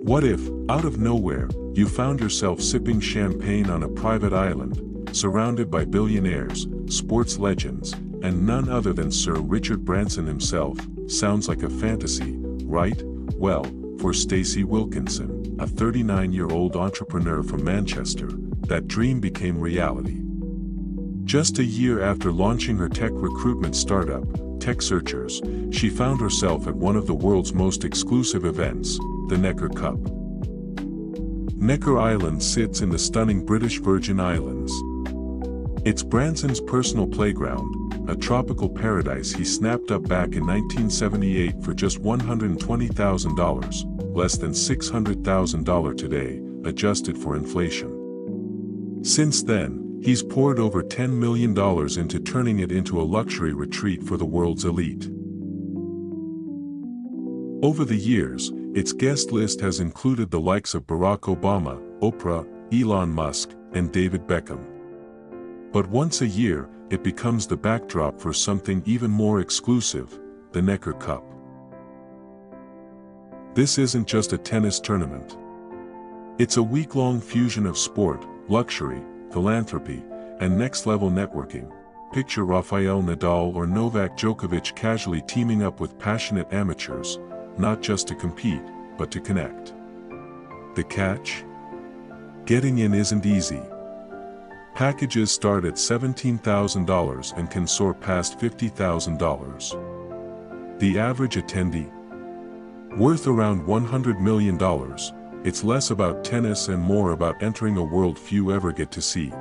What if, out of nowhere, you found yourself sipping champagne on a private island, surrounded by billionaires, sports legends, and none other than Sir Richard Branson himself? Sounds like a fantasy, right? Well, for Stacey Wilkinson, a 39-year-old entrepreneur from Manchester, that dream became reality. Just a year after launching her tech recruitment startup, Tech Searchers, she found herself at one of the world's most exclusive events, the Necker Cup. Necker Island sits in the stunning British Virgin Islands. It's Branson's personal playground, a tropical paradise he snapped up back in 1978 for just $120,000, less than $600,000 today, adjusted for inflation. Since then, he's poured over $10 million into turning it into a luxury retreat for the world's elite. Over the years, its guest list has included the likes of Barack Obama, Oprah, Elon Musk, and David Beckham. But once a year, it becomes the backdrop for something even more exclusive, the Necker Cup. This isn't just a tennis tournament. It's a week-long fusion of sport, luxury, philanthropy, and next-level networking. Picture Rafael Nadal or Novak Djokovic casually teaming up with passionate amateurs, not just to compete, but to connect. The catch? Getting in isn't easy. Packages start at $17,000 and can soar past $50,000. The average attendee? Worth around $100 million. It's less about tennis and more about entering a world few ever get to see.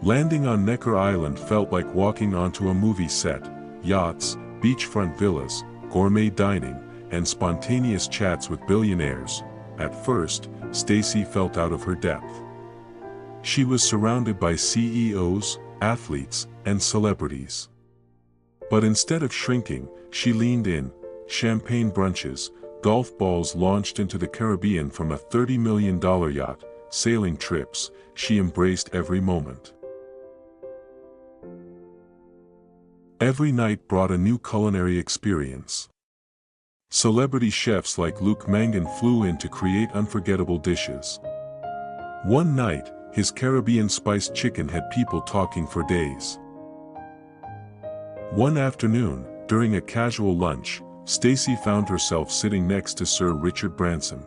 Landing on Necker Island felt like walking onto a movie set. Yachts, beachfront villas, gourmet dining, and spontaneous chats with billionaires. At first, Stacey felt out of her depth. She was surrounded by CEOs, athletes, and celebrities. But instead of shrinking, she leaned in. Champagne brunches, golf balls launched into the Caribbean from a $30 million yacht, sailing trips, she embraced every moment. Every night brought a new culinary experience. Celebrity chefs like Mangan flew in to create unforgettable dishes. One night, his Caribbean spiced chicken had people talking for days. One afternoon, during a casual lunch, Stacey found herself sitting next to Sir Richard Branson.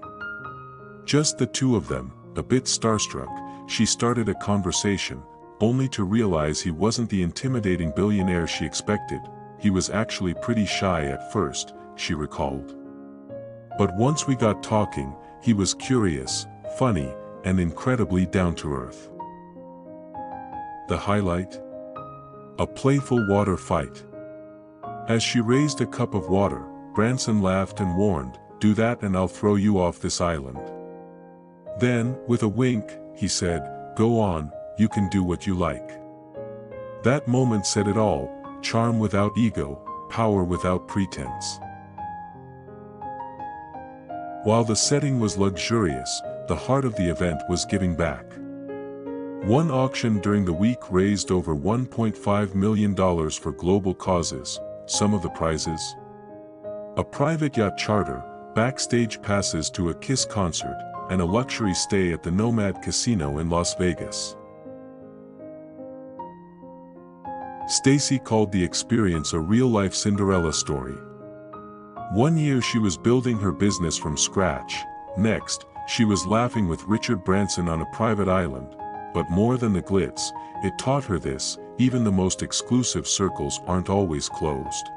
Just the two of them, a bit starstruck, she started a conversation, only to realize he wasn't the intimidating billionaire she expected. He was actually pretty shy at first, she recalled. But once we got talking, he was curious, funny, and incredibly down-to-earth. The highlight? A playful water fight. As she raised a cup of water, Branson laughed and warned, "Do that and I'll throw you off this island." Then, with a wink, he said, "Go on, you can do what you like." That moment said it all: charm without ego, power without pretense. While the setting was luxurious, the heart of the event was giving back. One auction during the week raised over $1.5 million for global causes. Some of the prizes: a private yacht charter, backstage passes to a Kiss concert, and a luxury stay at the Nomad Casino in Las Vegas. Stacey called the experience a real-life Cinderella story. One year she was building her business from scratch, next, she was laughing with Richard Branson on a private island. But more than the glitz, it taught her this: even the most exclusive circles aren't always closed.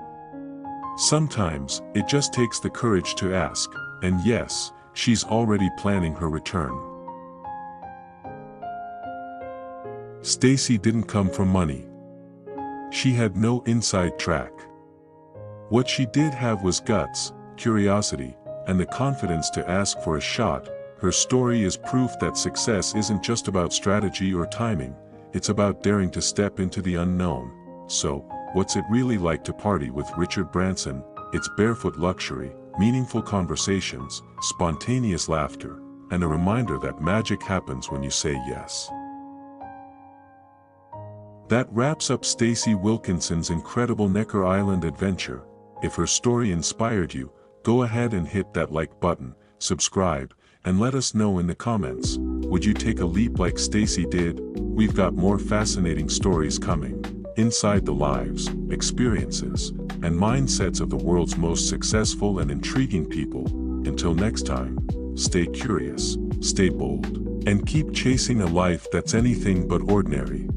Sometimes, it just takes the courage to ask, and yes, she's already planning her return. Stacey didn't come from money. She had no inside track. What she did have was guts, curiosity, and the confidence to ask for a shot. Her story is proof that success isn't just about strategy or timing, it's about daring to step into the unknown. So, what's it really like to party with Richard Branson? It's barefoot luxury, meaningful conversations, spontaneous laughter, and a reminder that magic happens when you say yes. That wraps up Stacey Wilkinson's incredible Necker Island adventure. If her story inspired you, Go ahead and hit that like button, subscribe, and let us know in the comments, would you take a leap like Stacey did? We've got more fascinating stories coming, inside the lives, experiences, and mindsets of the world's most successful and intriguing people. Until next time, stay curious, stay bold, and keep chasing a life that's anything but ordinary.